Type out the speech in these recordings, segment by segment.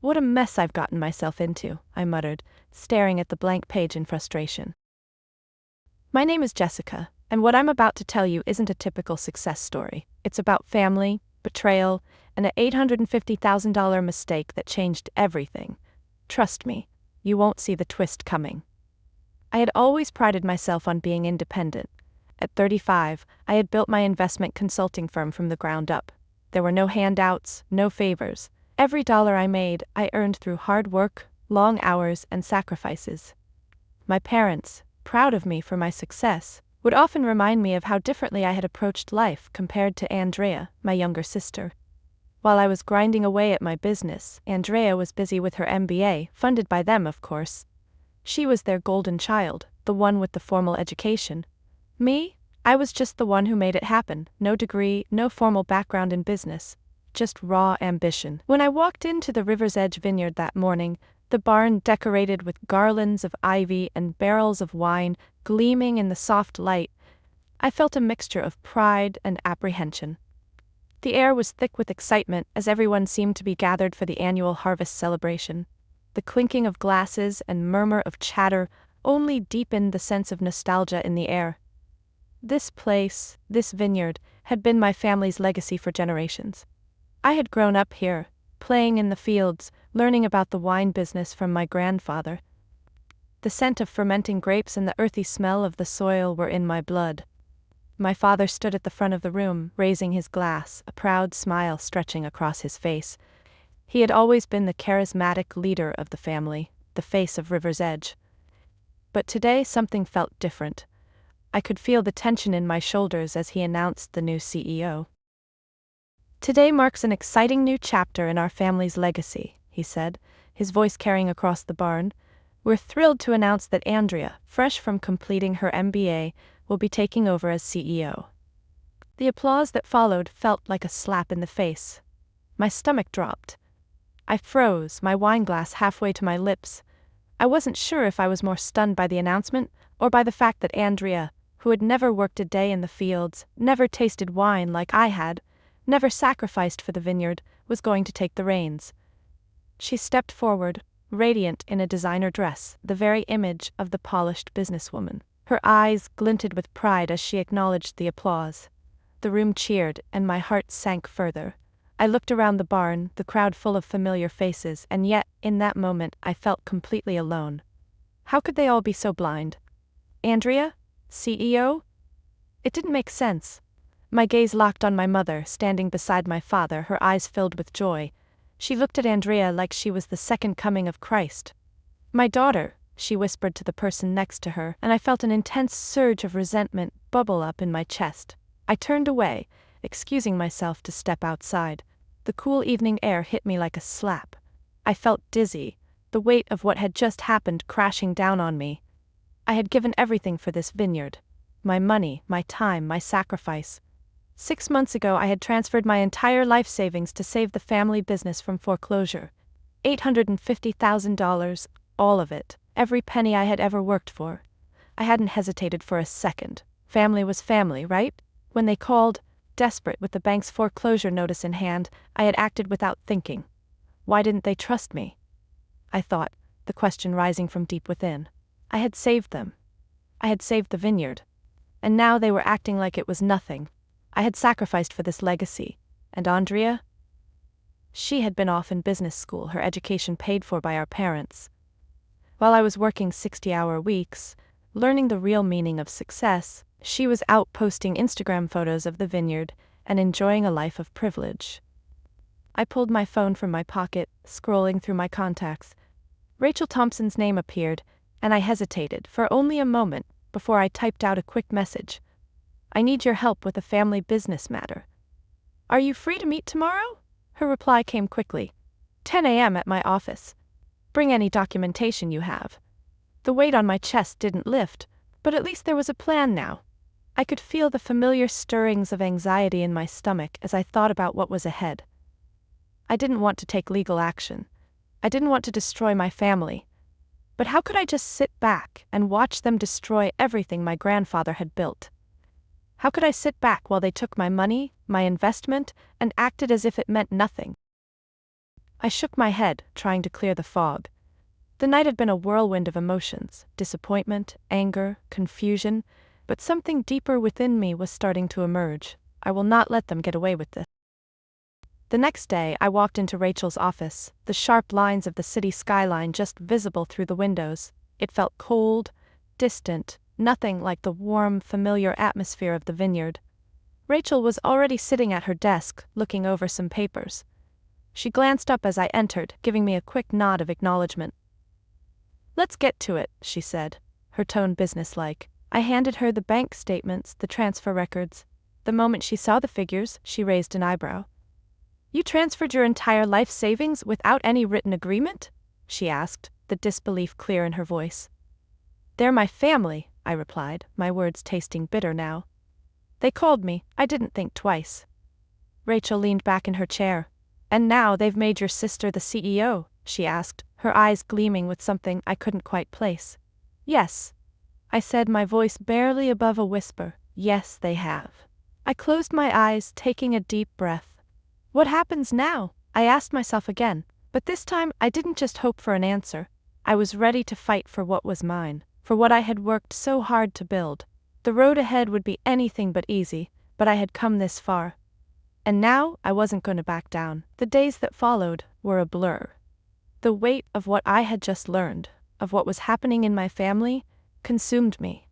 What a mess I've gotten myself into, I muttered, staring at the blank page in frustration. My name is Jessica, and what I'm about to tell you isn't a typical success story. It's about family, betrayal, and an $850,000 mistake that changed everything. Trust me, you won't see the twist coming. I had always prided myself on being independent. At 35, I had built my investment consulting firm from the ground up. There were no handouts, no favors. Every dollar I made, I earned through hard work, long hours, and sacrifices. My parents, proud of me for my success, would often remind me of how differently I had approached life compared to Andrea, my younger sister. While I was grinding away at my business, Andrea was busy with her MBA, funded by them, of course. She was their golden child, the one with the formal education. Me? I was just the one who made it happen. No degree, no formal background in business. Just raw ambition. When I walked into the River's Edge Vineyard that morning, the barn decorated with garlands of ivy and barrels of wine gleaming in the soft light, I felt a mixture of pride and apprehension. The air was thick with excitement as everyone seemed to be gathered for the annual harvest celebration. The clinking of glasses and murmur of chatter only deepened the sense of nostalgia in the air. This place, this vineyard, had been my family's legacy for generations. I had grown up here, playing in the fields, learning about the wine business from my grandfather. The scent of fermenting grapes and the earthy smell of the soil were in my blood. My father stood at the front of the room, raising his glass, a proud smile stretching across his face. He had always been the charismatic leader of the family, the face of River's Edge. But today something felt different. I could feel the tension in my shoulders as he announced the new CEO. Today marks an exciting new chapter in our family's legacy, he said, his voice carrying across the barn. We're thrilled to announce that Andrea, fresh from completing her MBA, will be taking over as CEO. The applause that followed felt like a slap in the face. My stomach dropped. I froze, my wine glass halfway to my lips. I wasn't sure if I was more stunned by the announcement or by the fact that Andrea, who had never worked a day in the fields, never tasted wine like I had, never sacrificed for the vineyard, was going to take the reins. She stepped forward, radiant in a designer dress, the very image of the polished businesswoman. Her eyes glinted with pride as she acknowledged the applause. The room cheered, and my heart sank further. I looked around the barn, the crowd full of familiar faces, and yet, in that moment, I felt completely alone. How could they all be so blind? Andrea? CEO? It didn't make sense. My gaze locked on my mother, standing beside my father, her eyes filled with joy. She looked at Andrea like she was the second coming of Christ. My daughter, she whispered to the person next to her, and I felt an intense surge of resentment bubble up in my chest. I turned away, excusing myself to step outside. The cool evening air hit me like a slap. I felt dizzy, the weight of what had just happened crashing down on me. I had given everything for this vineyard. My money, my time, my sacrifice. 6 months ago I had transferred my entire life savings to save the family business from foreclosure. $850,000, all of it, every penny I had ever worked for. I hadn't hesitated for a second. Family was family, right? When they called, desperate with the bank's foreclosure notice in hand, I had acted without thinking. Why didn't they trust me? I thought, the question rising from deep within. I had saved them. I had saved the vineyard. And now they were acting like it was nothing. I had sacrificed for this legacy. And Andrea? She had been off in business school, her education paid for by our parents. While I was working 60-hour weeks, learning the real meaning of success, she was out posting Instagram photos of the vineyard and enjoying a life of privilege. I pulled my phone from my pocket, scrolling through my contacts. Rachel Thompson's name appeared, and I hesitated for only a moment before I typed out a quick message. I need your help with a family business matter. Are you free to meet tomorrow? Her reply came quickly. 10 a.m. at my office. Bring any documentation you have. The weight on my chest didn't lift, but at least there was a plan now. I could feel the familiar stirrings of anxiety in my stomach as I thought about what was ahead. I didn't want to take legal action. I didn't want to destroy my family. But how could I just sit back and watch them destroy everything my grandfather had built? How could I sit back while they took my money, my investment, and acted as if it meant nothing? I shook my head, trying to clear the fog. The night had been a whirlwind of emotions, disappointment, anger, confusion, but something deeper within me was starting to emerge. I will not let them get away with this. The next day, I walked into Rachel's office, the sharp lines of the city skyline just visible through the windows. It felt cold, distant, nothing like the warm, familiar atmosphere of the Vineyard. Rachel was already sitting at her desk, looking over some papers. She glanced up as I entered, giving me a quick nod of acknowledgement. "Let's get to it," she said, her tone businesslike. I handed her the bank statements, the transfer records. The moment she saw the figures, she raised an eyebrow. "You transferred your entire life savings without any written agreement?" she asked, the disbelief clear in her voice. "They're my family," I replied, my words tasting bitter now. "They called me, I didn't think twice." Rachel leaned back in her chair. "And now they've made your sister the CEO?" she asked, her eyes gleaming with something I couldn't quite place. "Yes," I said, my voice barely above a whisper. "Yes, they have." I closed my eyes, taking a deep breath. What happens now? I asked myself again, but this time I didn't just hope for an answer. I was ready to fight for what was mine, for what I had worked so hard to build. The road ahead would be anything but easy, but I had come this far. And now I wasn't going to back down. The days that followed were a blur. The weight of what I had just learned, of what was happening in my family, consumed me.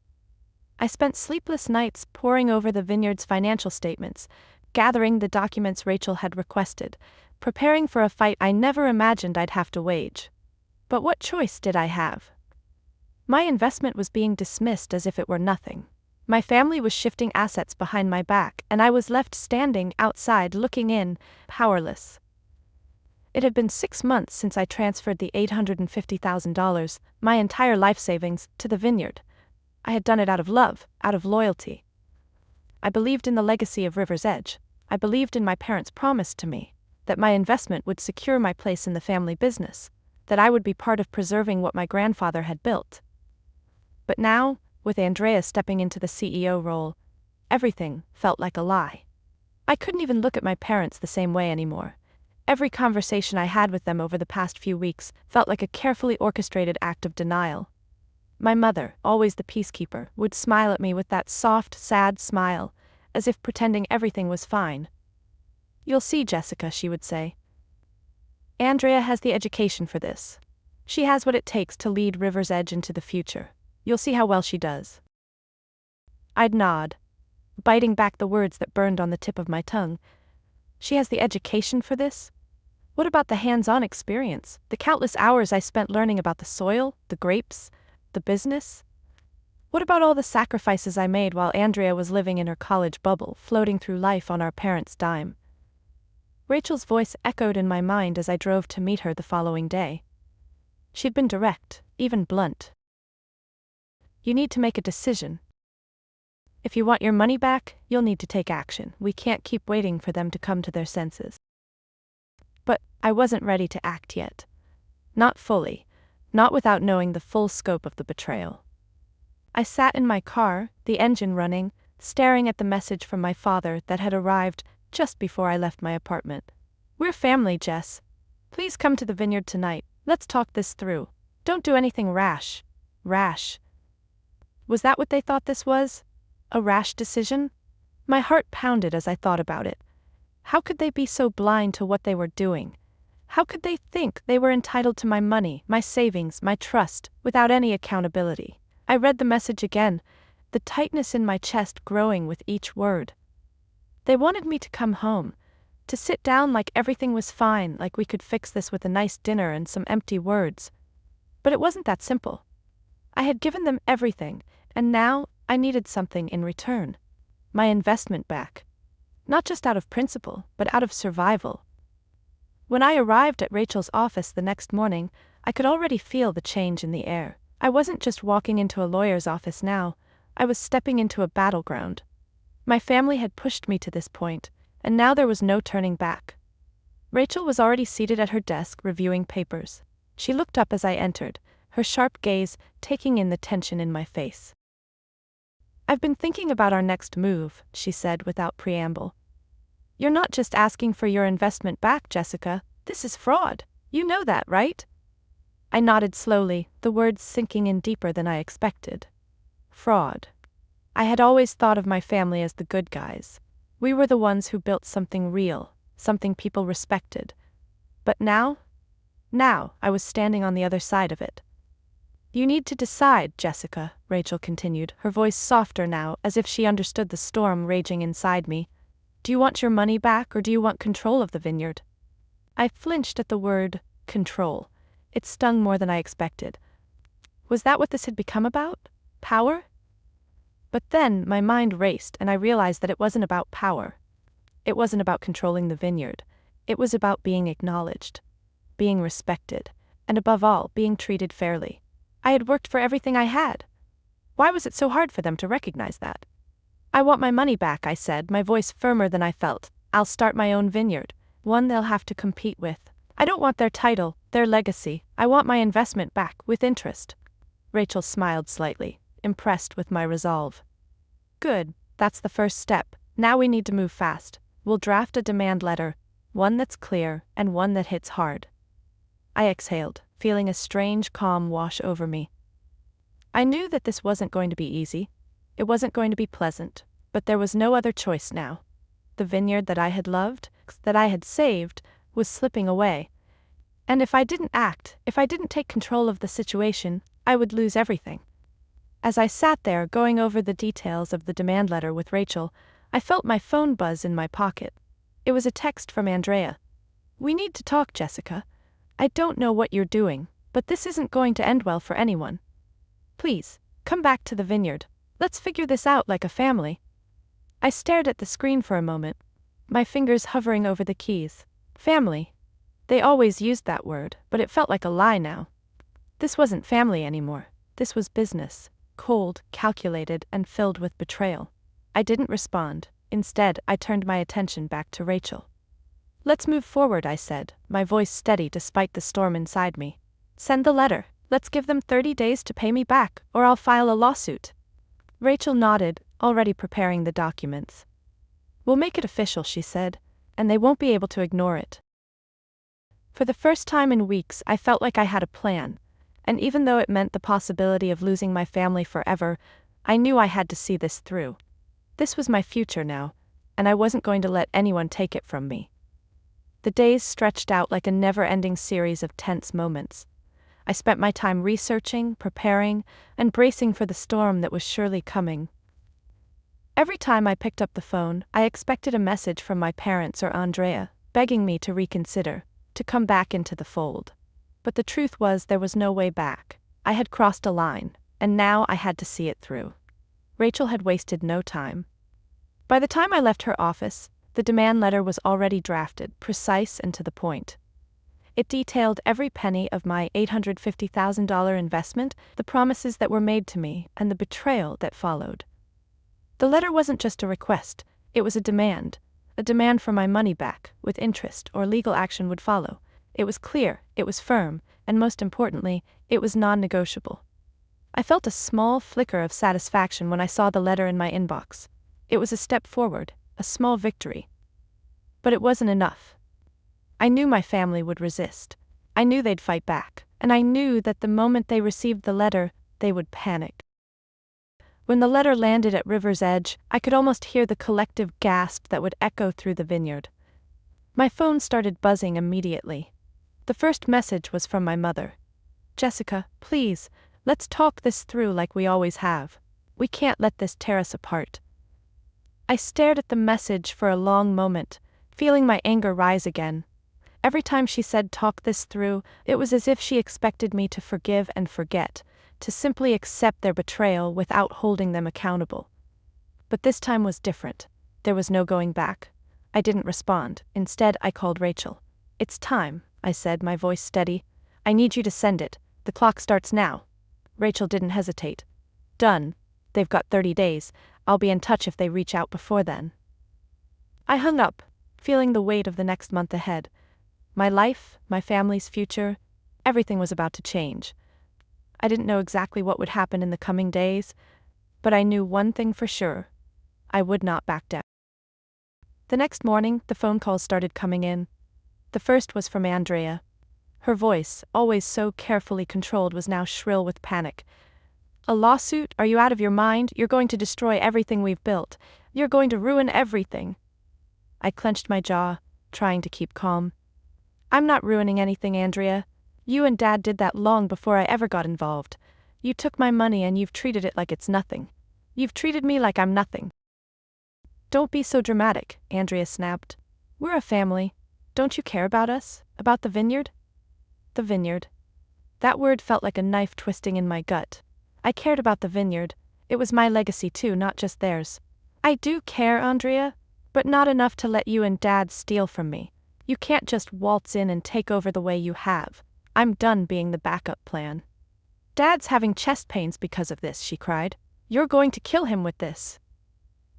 I spent sleepless nights poring over the Vineyard's financial statements, gathering the documents Rachel had requested, preparing for a fight I never imagined I'd have to wage. But what choice did I have? My investment was being dismissed as if it were nothing. My family was shifting assets behind my back, and I was left standing outside looking in, powerless. It had been 6 months since I transferred the $850,000, my entire life savings, to the Vineyard. I had done it out of love, out of loyalty. I believed in the legacy of River's Edge. I believed in my parents' promise to me, that my investment would secure my place in the family business, that I would be part of preserving what my grandfather had built. But now, with Andrea stepping into the CEO role, everything felt like a lie. I couldn't even look at my parents the same way anymore. Every conversation I had with them over the past few weeks felt like a carefully orchestrated act of denial. My mother, always the peacekeeper, would smile at me with that soft, sad smile, as if pretending everything was fine. "You'll see, Jessica," she would say. "Andrea has the education for this. She has what it takes to lead River's Edge into the future. You'll see how well she does." I'd nod, biting back the words that burned on the tip of my tongue. She has the education for this? What about the hands-on experience, the countless hours I spent learning about the soil, the grapes, the business? What about all the sacrifices I made while Andrea was living in her college bubble, floating through life on our parents' dime? Rachel's voice echoed in my mind as I drove to meet her the following day. She'd been direct, even blunt. "You need to make a decision. If you want your money back, you'll need to take action. We can't keep waiting for them to come to their senses." But I wasn't ready to act yet. Not fully, not without knowing the full scope of the betrayal. I sat in my car, the engine running, staring at the message from my father that had arrived just before I left my apartment. "We're family, Jess. Please come to the Vineyard tonight. Let's talk this through. Don't do anything rash." Rash. Was that what they thought this was? A rash decision? My heart pounded as I thought about it. How could they be so blind to what they were doing? How could they think they were entitled to my money, my savings, my trust, without any accountability? I read the message again, the tightness in my chest growing with each word. They wanted me to come home, to sit down like everything was fine, like we could fix this with a nice dinner and some empty words. But it wasn't that simple. I had given them everything, and now I needed something in return. My investment back. Not just out of principle, but out of survival. When I arrived at Rachel's office the next morning, I could already feel the change in the air. I wasn't just walking into a lawyer's office now, I was stepping into a battleground. My family had pushed me to this point, and now there was no turning back. Rachel was already seated at her desk reviewing papers. She looked up as I entered, her sharp gaze taking in the tension in my face. "I've been thinking about our next move," she said without preamble. "You're not just asking for your investment back, Jessica. This is fraud. You know that, right? I nodded slowly, the words sinking in deeper than I expected. Fraud. I had always thought of my family as the good guys. We were the ones who built something real, something people respected. But now I was standing on the other side of it. You need to decide, Jessica, Rachel continued, her voice softer now, as if she understood the storm raging inside me. Do you want your money back or do you want control of the vineyard? I flinched at the word, control. It stung more than I expected. Was that what this had become about? Power? But then my mind raced and I realized that it wasn't about power. It wasn't about controlling the vineyard. It was about being acknowledged, being respected, and above all, being treated fairly. I had worked for everything I had. Why was it so hard for them to recognize that? I want my money back, I said, my voice firmer than I felt. I'll start my own vineyard, one they'll have to compete with. I don't want their title, their legacy. I want my investment back, with interest. Rachel smiled slightly, impressed with my resolve. Good, that's the first step. Now we need to move fast. We'll draft a demand letter, one that's clear and one that hits hard. I exhaled, feeling a strange calm wash over me. I knew that this wasn't going to be easy. It wasn't going to be pleasant, but there was no other choice now. The vineyard that I had loved, that I had saved, was slipping away. And if I didn't act, if I didn't take control of the situation, I would lose everything. As I sat there going over the details of the demand letter with Rachel, I felt my phone buzz in my pocket. It was a text from Andrea. We need to talk, Jessica. I don't know what you're doing, but this isn't going to end well for anyone. Please, come back to the vineyard. Let's figure this out like a family. I stared at the screen for a moment, my fingers hovering over the keys. Family. They always used that word, but it felt like a lie now. This wasn't family anymore. This was business, cold, calculated, and filled with betrayal. I didn't respond. Instead, I turned my attention back to Rachel. Let's move forward, I said, my voice steady despite the storm inside me. Send the letter. Let's give them 30 days to pay me back, or I'll file a lawsuit. Rachel nodded, already preparing the documents. We'll make it official, she said, and they won't be able to ignore it. For the first time in weeks, I felt like I had a plan, and even though it meant the possibility of losing my family forever, I knew I had to see this through. This was my future now, and I wasn't going to let anyone take it from me. The days stretched out like a never-ending series of tense moments. I spent my time researching, preparing, and bracing for the storm that was surely coming. Every time I picked up the phone, I expected a message from my parents or Andrea, begging me to reconsider, to come back into the fold. But the truth was there was no way back. I had crossed a line, and now I had to see it through. Rachel had wasted no time. By the time I left her office, the demand letter was already drafted, precise and to the point. It detailed every penny of my $850,000 investment, the promises that were made to me, and the betrayal that followed. The letter wasn't just a request, it was a demand for my money back, with interest or legal action would follow. It was clear, it was firm, and most importantly, it was non-negotiable. I felt a small flicker of satisfaction when I saw the letter in my inbox. It was a step forward, a small victory. But it wasn't enough. I knew my family would resist. I knew they'd fight back, and I knew that the moment they received the letter, they would panic. When the letter landed at River's Edge, I could almost hear the collective gasp that would echo through the vineyard. My phone started buzzing immediately. The first message was from my mother. Jessica, please, let's talk this through like we always have. We can't let this tear us apart. I stared at the message for a long moment, feeling my anger rise again. Every time she said talk this through, it was as if she expected me to forgive and forget, to simply accept their betrayal without holding them accountable. But this time was different. There was no going back. I didn't respond. Instead, I called Rachel. It's time, I said, my voice steady. I need you to send it. The clock starts now. Rachel didn't hesitate. Done. They've got 30 days. I'll be in touch if they reach out before then. I hung up, feeling the weight of the next month ahead. My life, my family's future, everything was about to change. I didn't know exactly what would happen in the coming days, but I knew one thing for sure. I would not back down. The next morning, the phone calls started coming in. The first was from Andrea. Her voice, always so carefully controlled, was now shrill with panic. "A lawsuit? Are you out of your mind? You're going to destroy everything we've built. You're going to ruin everything." I clenched my jaw, trying to keep calm. "I'm not ruining anything, Andrea. You and Dad did that long before I ever got involved. You took my money and you've treated it like it's nothing. You've treated me like I'm nothing." "Don't be so dramatic," Andrea snapped. "We're a family. Don't you care about us? About the vineyard?" The vineyard. That word felt like a knife twisting in my gut. I cared about the vineyard. It was my legacy too, not just theirs. "I do care, Andrea, but not enough to let you and Dad steal from me. You can't just waltz in and take over the way you have. I'm done being the backup plan." "Dad's having chest pains because of this," she cried. "You're going to kill him with this."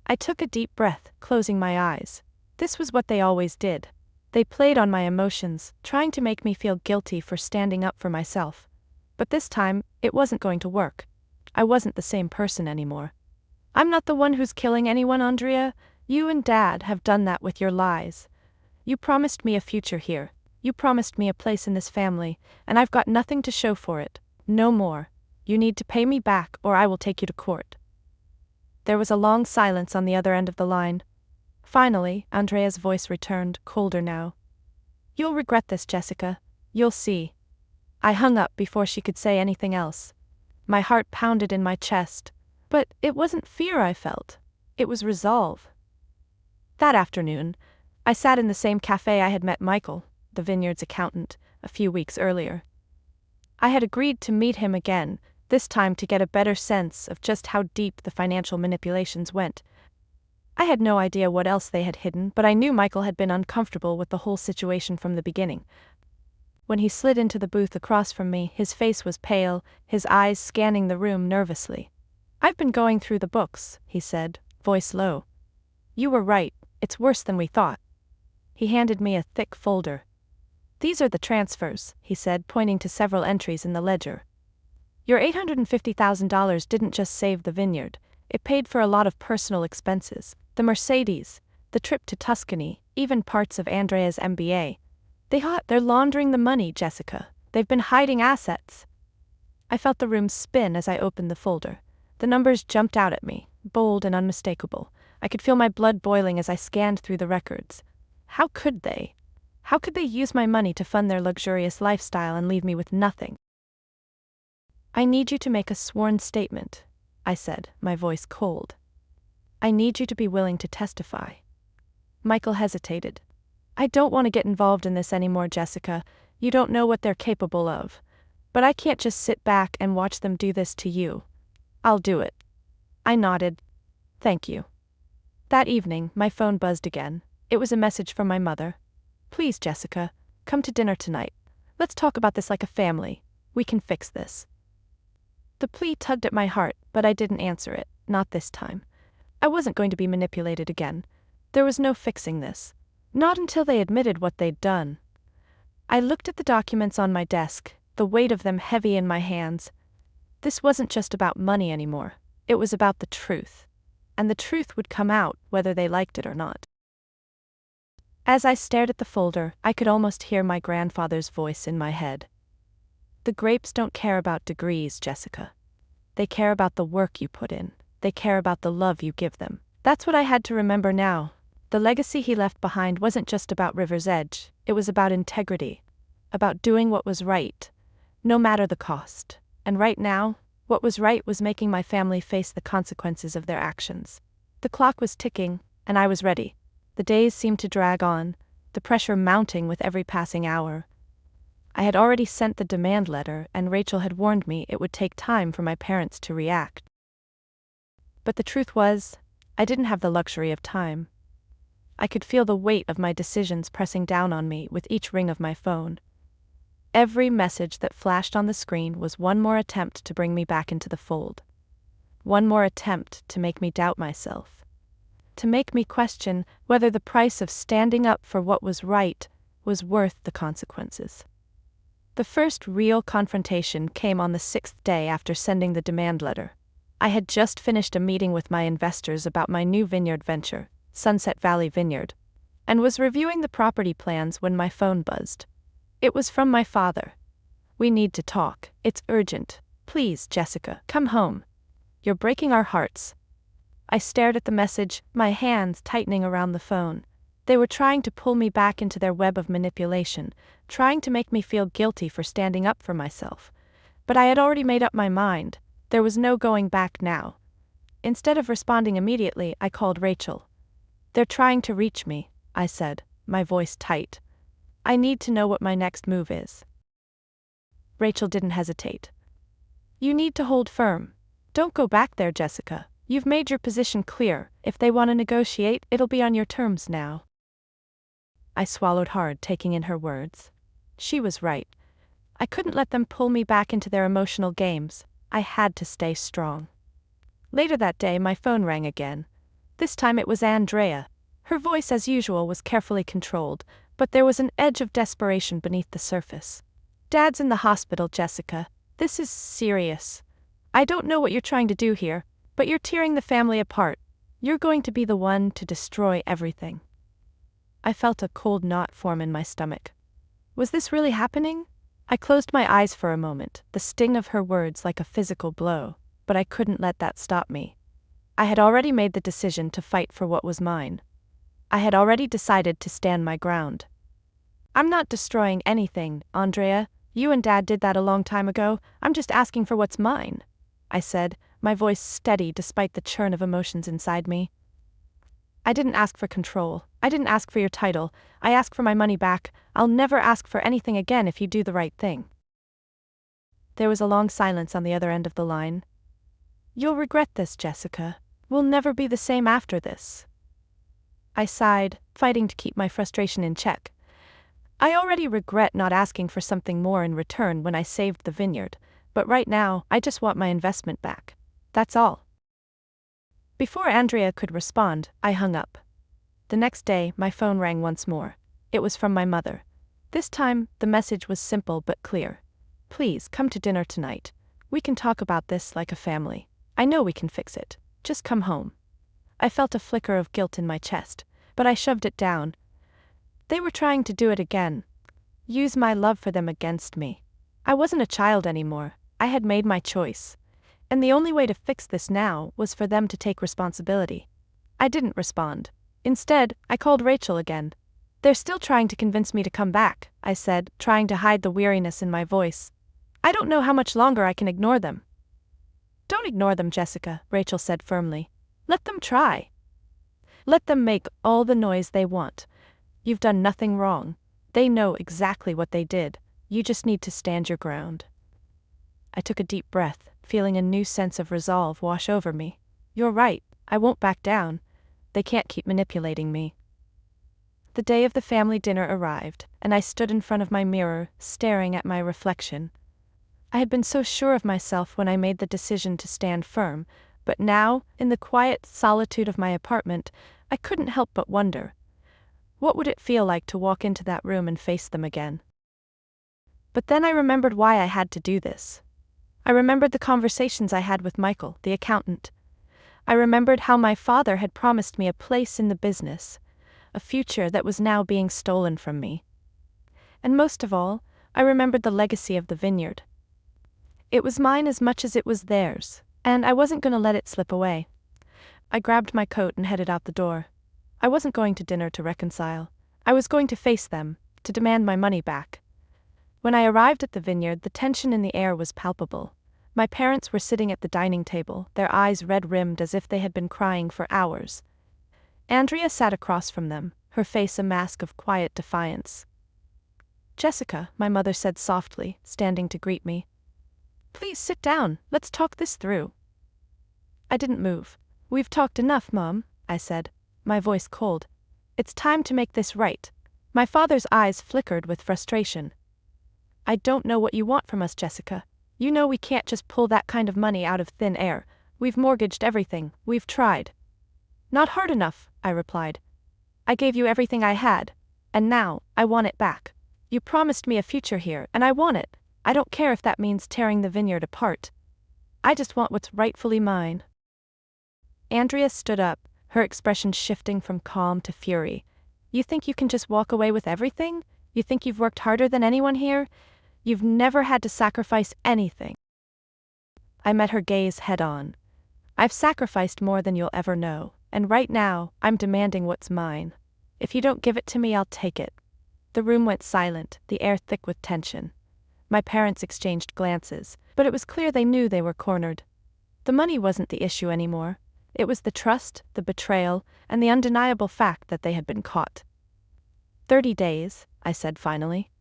I took a deep breath, closing my eyes. This was what they always did. They played on my emotions, trying to make me feel guilty for standing up for myself. But this time, it wasn't going to work. I wasn't the same person anymore. "I'm not the one who's killing anyone, Andrea. You and Dad have done that with your lies. You promised me a future here. You promised me a place in this family, and I've got nothing to show for it. No more. You need to pay me back or I will take you to court." There was a long silence on the other end of the line. Finally, Andrea's voice returned, colder now. "You'll regret this, Jessica. You'll see." I hung up before she could say anything else. My heart pounded in my chest. But it wasn't fear I felt. It was resolve. That afternoon, I sat in the same cafe I had met Michael, the vineyard's accountant, a few weeks earlier. I had agreed to meet him again, this time to get a better sense of just how deep the financial manipulations went. I had no idea what else they had hidden, but I knew Michael had been uncomfortable with the whole situation from the beginning. When he slid into the booth across from me, his face was pale, his eyes scanning the room nervously. "I've been going through the books," he said, voice low. "You were right, it's worse than we thought." He handed me a thick folder. "These are the transfers," he said, pointing to several entries in the ledger. "Your $850,000 didn't just save the vineyard, it paid for a lot of personal expenses. The Mercedes, the trip to Tuscany, even parts of Andrea's MBA. They're laundering the money, Jessica. They've been hiding assets." I felt the room spin as I opened the folder. The numbers jumped out at me, bold and unmistakable. I could feel my blood boiling as I scanned through the records. How could they? How could they use my money to fund their luxurious lifestyle and leave me with nothing? "I need you to make a sworn statement," I said, my voice cold. "I need you to be willing to testify." Michael hesitated. "I don't want to get involved in this anymore, Jessica. You don't know what they're capable of. But I can't just sit back and watch them do this to you." "I'll do it." I nodded. "Thank you." That evening, my phone buzzed again. It was a message from my mother. "Please, Jessica, come to dinner tonight. Let's talk about this like a family. We can fix this." The plea tugged at my heart, but I didn't answer it, not this time. I wasn't going to be manipulated again. There was no fixing this. Not until they admitted what they'd done. I looked at the documents on my desk, the weight of them heavy in my hands. This wasn't just about money anymore. It was about the truth. And the truth would come out whether they liked it or not. As I stared at the folder, I could almost hear my grandfather's voice in my head. "The grapes don't care about degrees, Jessica. They care about the work you put in. They care about the love you give them." That's what I had to remember now. The legacy he left behind wasn't just about River's Edge. It was about integrity. About doing what was right, no matter the cost. And right now, what was right was making my family face the consequences of their actions. The clock was ticking, and I was ready. The days seemed to drag on, the pressure mounting with every passing hour. I had already sent the demand letter, and Rachel had warned me it would take time for my parents to react. But the truth was, I didn't have the luxury of time. I could feel the weight of my decisions pressing down on me with each ring of my phone. Every message that flashed on the screen was one more attempt to bring me back into the fold. One more attempt to make me doubt myself. To make me question whether the price of standing up for what was right was worth the consequences. The first real confrontation came on the 6th day after sending the demand letter. I had just finished a meeting with my investors about my new vineyard venture, Sunset Valley Vineyard. and was reviewing the property plans when my phone buzzed. It was from my father. "We need to talk. It's urgent. Please, Jessica, come home. You're breaking our hearts." I stared at the message, my hands tightening around the phone. They were trying to pull me back into their web of manipulation, trying to make me feel guilty for standing up for myself. But I had already made up my mind. There was no going back now. Instead of responding immediately, I called Rachel. "They're trying to reach me," I said, my voice tight. "I need to know what my next move is." Rachel didn't hesitate. "You need to hold firm. Don't go back there, Jessica. You've made your position clear. If they want to negotiate, it'll be on your terms now." I swallowed hard, taking in her words. She was right. I couldn't let them pull me back into their emotional games. I had to stay strong. Later that day, my phone rang again. This time it was Andrea. Her voice, as usual, was carefully controlled, but there was an edge of desperation beneath the surface. "Dad's in the hospital, Jessica. This is serious. I don't know what you're trying to do here, but you're tearing the family apart. You're going to be the one to destroy everything." I felt a cold knot form in my stomach. Was this really happening? I closed my eyes for a moment, the sting of her words like a physical blow, but I couldn't let that stop me. I had already made the decision to fight for what was mine. I had already decided to stand my ground. "I'm not destroying anything, Andrea. You and Dad did that a long time ago. I'm just asking for what's mine," I said, my voice steady despite the churn of emotions inside me. "I didn't ask for control. I didn't ask for your title. I asked for my money back. I'll never ask for anything again if you do the right thing." There was a long silence on the other end of the line. "You'll regret this, Jessica. We'll never be the same after this." I sighed, fighting to keep my frustration in check. I already regret not asking for something more in return when I saved the vineyard, but right now, I just want my investment back. That's all. Before Andrea could respond, I hung up. The next day, my phone rang once more. It was from my mother. This time, the message was simple but clear. "Please, come to dinner tonight. We can talk about this like a family. I know we can fix it. Just come home." I felt a flicker of guilt in my chest, but I shoved it down. They were trying to do it again. Use my love for them against me. I wasn't a child anymore. I had made my choice. And the only way to fix this now was for them to take responsibility. I didn't respond. Instead, I called Rachel again. "They're still trying to convince me to come back," I said, trying to hide the weariness in my voice. "I don't know how much longer I can ignore them." "Don't ignore them, Jessica," Rachel said firmly. "Let them try. Let them make all the noise they want. You've done nothing wrong. They know exactly what they did. You just need to stand your ground." I took a deep breath, feeling a new sense of resolve wash over me. "You're right, I won't back down. They can't keep manipulating me." The day of the family dinner arrived, and I stood in front of my mirror, staring at my reflection. I had been so sure of myself when I made the decision to stand firm, but now, in the quiet solitude of my apartment, I couldn't help but wonder, what would it feel like to walk into that room and face them again? But then I remembered why I had to do this. I remembered the conversations I had with Michael, the accountant. I remembered how my father had promised me a place in the business, a future that was now being stolen from me. And most of all, I remembered the legacy of the vineyard. It was mine as much as it was theirs, and I wasn't going to let it slip away. I grabbed my coat and headed out the door. I wasn't going to dinner to reconcile. I was going to face them, to demand my money back. When I arrived at the vineyard, the tension in the air was palpable. My parents were sitting at the dining table, their eyes red-rimmed as if they had been crying for hours. Andrea sat across from them, her face a mask of quiet defiance. "Jessica," my mother said softly, standing to greet me. "Please sit down, let's talk this through." I didn't move. "We've talked enough, Mom," I said, my voice cold. "It's time to make this right." My father's eyes flickered with frustration. "I don't know what you want from us, Jessica. You know we can't just pull that kind of money out of thin air. We've mortgaged everything, we've tried." "Not hard enough," I replied. "I gave you everything I had, and now, I want it back. You promised me a future here, and I want it. I don't care if that means tearing the vineyard apart. I just want what's rightfully mine." Andrea stood up, her expression shifting from calm to fury. You think you can just walk away with everything? You think you've worked harder than anyone here? You've never had to sacrifice anything." I met her gaze head on. "I've sacrificed more than you'll ever know, and right now, I'm demanding what's mine. If you don't give it to me, I'll take it." The room went silent, the air thick with tension. My parents exchanged glances, but it was clear they knew they were cornered. The money wasn't the issue anymore. It was the trust, the betrayal, and the undeniable fact that they had been caught. 30 days, I said finally.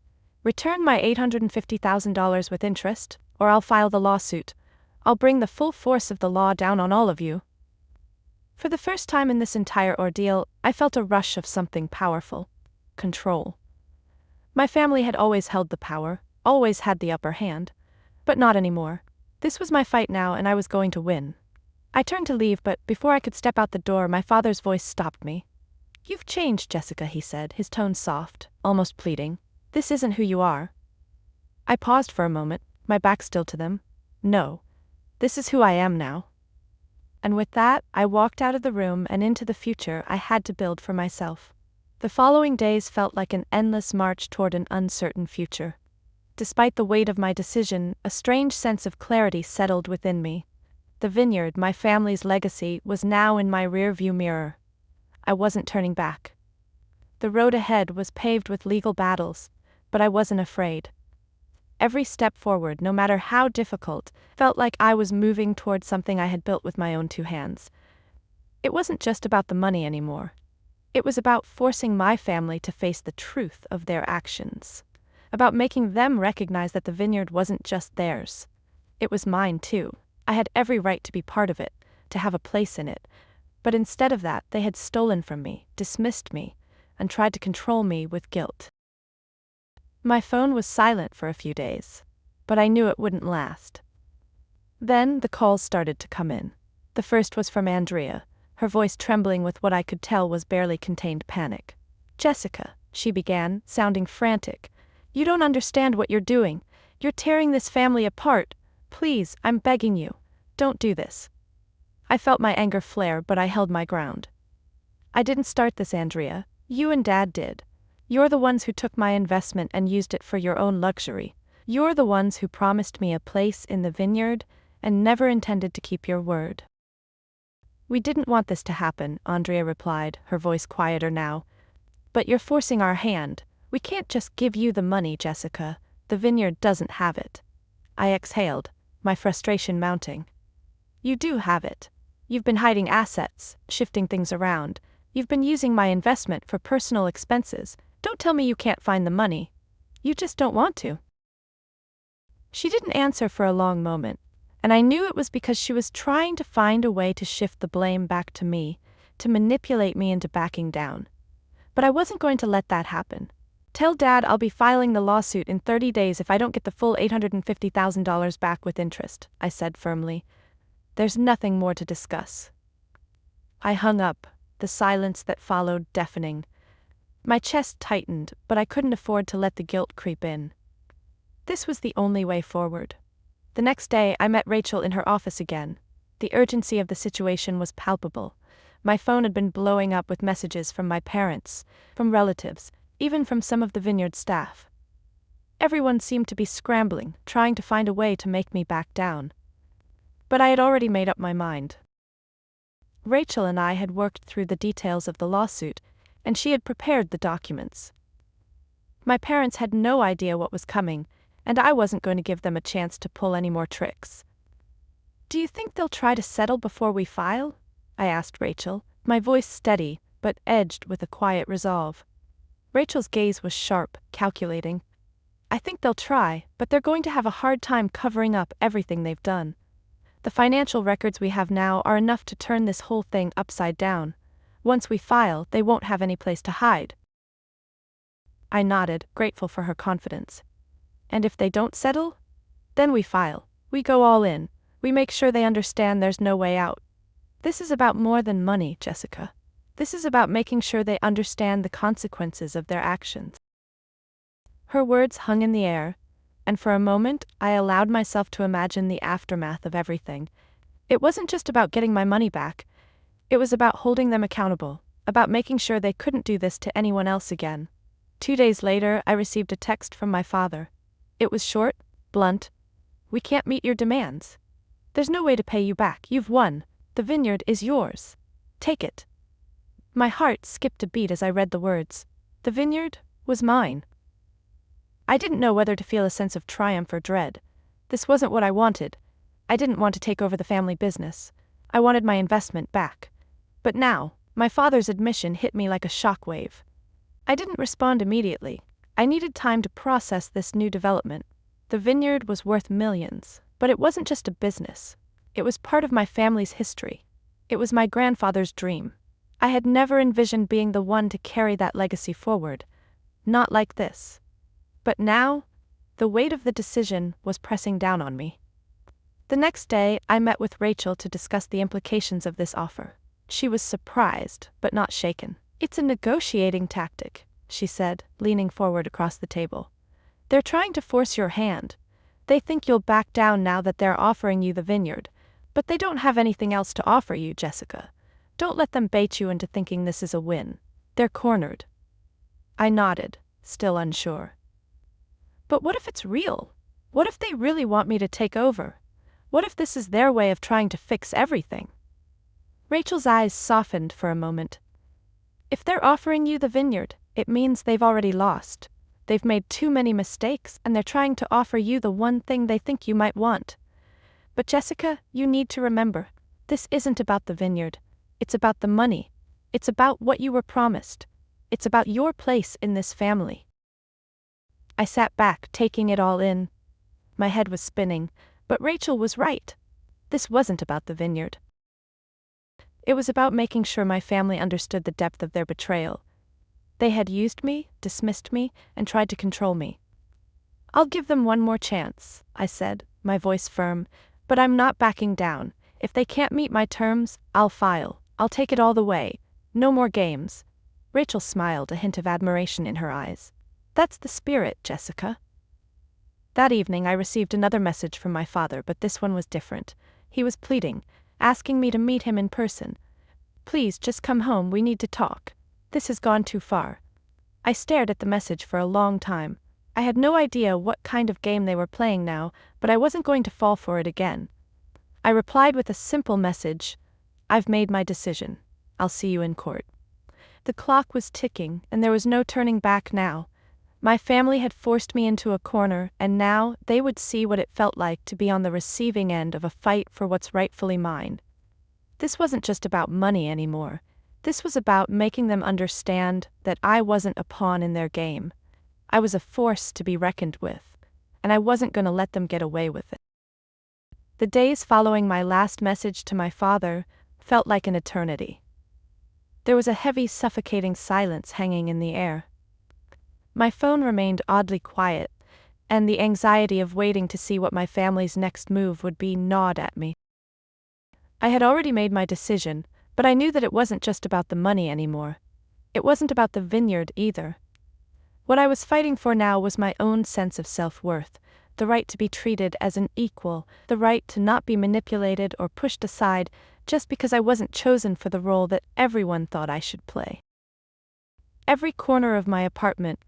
"Return my $850,000 with interest, or I'll file the lawsuit. I'll bring the full force of the law down on all of you." For the first time in this entire ordeal, I felt a rush of something powerful. Control. My family had always held the power, always had the upper hand. But not anymore. This was my fight now, and I was going to win. I turned to leave, but before I could step out the door, my father's voice stopped me. "You've changed, Jessica," he said, his tone soft, almost pleading. "This isn't who you are." I paused for a moment, my back still to them. "No. This is who I am now." And with that, I walked out of the room and into the future I had to build for myself. The following days felt like an endless march toward an uncertain future. Despite the weight of my decision, a strange sense of clarity settled within me. The vineyard, my family's legacy, was now in my rearview mirror. I wasn't turning back. The road ahead was paved with legal battles, but I wasn't afraid. Every step forward, no matter how difficult, felt like I was moving toward something I had built with my own 2 hands. It wasn't just about the money anymore. It was about forcing my family to face the truth of their actions. About making them recognize that the vineyard wasn't just theirs. It was mine too. I had every right to be part of it, to have a place in it. But instead of that, they had stolen from me, dismissed me, and tried to control me with guilt. My phone was silent for a few days, but I knew it wouldn't last. Then the calls started to come in. The first was from Andrea, her voice trembling with what I could tell was barely contained panic. "Jessica," she began, sounding frantic. "You don't understand what you're doing. You're tearing this family apart. Please, I'm begging you. Don't do this." I felt my anger flare, but I held my ground. "I didn't start this, Andrea. You and Dad did. You're the ones who took my investment and used it for your own luxury. You're the ones who promised me a place in the vineyard and never intended to keep your word." "We didn't want this to happen," Andrea replied, her voice quieter now. "But you're forcing our hand. We can't just give you the money, Jessica. The vineyard doesn't have it." I exhaled, my frustration mounting. "You do have it. You've been hiding assets, shifting things around. You've been using my investment for personal expenses. Don't tell me you can't find the money. You just don't want to." She didn't answer for a long moment, and I knew it was because she was trying to find a way to shift the blame back to me, to manipulate me into backing down. But I wasn't going to let that happen. "Tell Dad I'll be filing the lawsuit in 30 days if I don't get the full $850,000 back with interest," I said firmly. "There's nothing more to discuss." I hung up, the silence that followed deafening. My chest tightened, but I couldn't afford to let the guilt creep in. This was the only way forward. The next day, I met Rachel in her office again. The urgency of the situation was palpable. My phone had been blowing up with messages from my parents, from relatives, even from some of the vineyard staff. Everyone seemed to be scrambling, trying to find a way to make me back down. But I had already made up my mind. Rachel and I had worked through the details of the lawsuit, and she had prepared the documents. My parents had no idea what was coming, and I wasn't going to give them a chance to pull any more tricks. "Do you think they'll try to settle before we file?" I asked Rachel, my voice steady, but edged with a quiet resolve. Rachel's gaze was sharp, calculating. "I think they'll try, but they're going to have a hard time covering up everything they've done. The financial records we have now are enough to turn this whole thing upside down. Once we file, they won't have any place to hide." I nodded, grateful for her confidence. "And if they don't settle? Then we file. We go all in. We make sure they understand there's no way out. This is about more than money, Jessica. This is about making sure they understand the consequences of their actions." Her words hung in the air, and for a moment I allowed myself to imagine the aftermath of everything. It wasn't just about getting my money back. It was about holding them accountable, about making sure they couldn't do this to anyone else again. 2 days later, I received a text from my father. It was short, blunt. "We can't meet your demands. There's no way to pay you back. You've won. The vineyard is yours. Take it." My heart skipped a beat as I read the words. The vineyard was mine. I didn't know whether to feel a sense of triumph or dread. This wasn't what I wanted. I didn't want to take over the family business. I wanted my investment back. But now, my father's admission hit me like a shockwave. I didn't respond immediately. I needed time to process this new development. The vineyard was worth millions, but it wasn't just a business. It was part of my family's history. It was my grandfather's dream. I had never envisioned being the one to carry that legacy forward. Not like this. But now, the weight of the decision was pressing down on me. The next day, I met with Rachel to discuss the implications of this offer. She was surprised, but not shaken. "It's a negotiating tactic," she said, leaning forward across the table. "They're trying to force your hand. They think you'll back down now that they're offering you the vineyard. But they don't have anything else to offer you, Jessica. Don't let them bait you into thinking this is a win. They're cornered." I nodded, still unsure. But what if it's real? What if they really want me to take over? What if this is their way of trying to fix everything? Rachel's eyes softened for a moment. "If they're offering you the vineyard, it means they've already lost. They've made too many mistakes and they're trying to offer you the one thing they think you might want. But Jessica, you need to remember, this isn't about the vineyard. It's about the money. It's about what you were promised. It's about your place in this family." I sat back, taking it all in. My head was spinning, but Rachel was right. This wasn't about the vineyard. It was about making sure my family understood the depth of their betrayal. They had used me, dismissed me, and tried to control me. "I'll give them one more chance," I said, my voice firm, "but I'm not backing down. If they can't meet my terms, I'll file. I'll take it all the way. No more games." Rachel smiled, a hint of admiration in her eyes. "That's the spirit, Jessica." That evening I received another message from my father, but this one was different. He was pleading, asking me to meet him in person. "Please, just come home, we need to talk. This has gone too far." I stared at the message for a long time. I had no idea what kind of game they were playing now, but I wasn't going to fall for it again. I replied with a simple message: "I've made my decision. I'll see you in court." The clock was ticking, and there was no turning back now. My family had forced me into a corner, and now they would see what it felt like to be on the receiving end of a fight for what's rightfully mine. This wasn't just about money anymore. This was about making them understand that I wasn't a pawn in their game. I was a force to be reckoned with, and I wasn't going to let them get away with it. The days following my last message to my father felt like an eternity. There was a heavy, suffocating silence hanging in the air. My phone remained oddly quiet, and the anxiety of waiting to see what my family's next move would be gnawed at me. I had already made my decision, but I knew that it wasn't just about the money anymore. It wasn't about the vineyard either. What I was fighting for now was my own sense of self-worth, the right to be treated as an equal, the right to not be manipulated or pushed aside just because I wasn't chosen for the role that everyone thought I should play. Every corner of my apartment,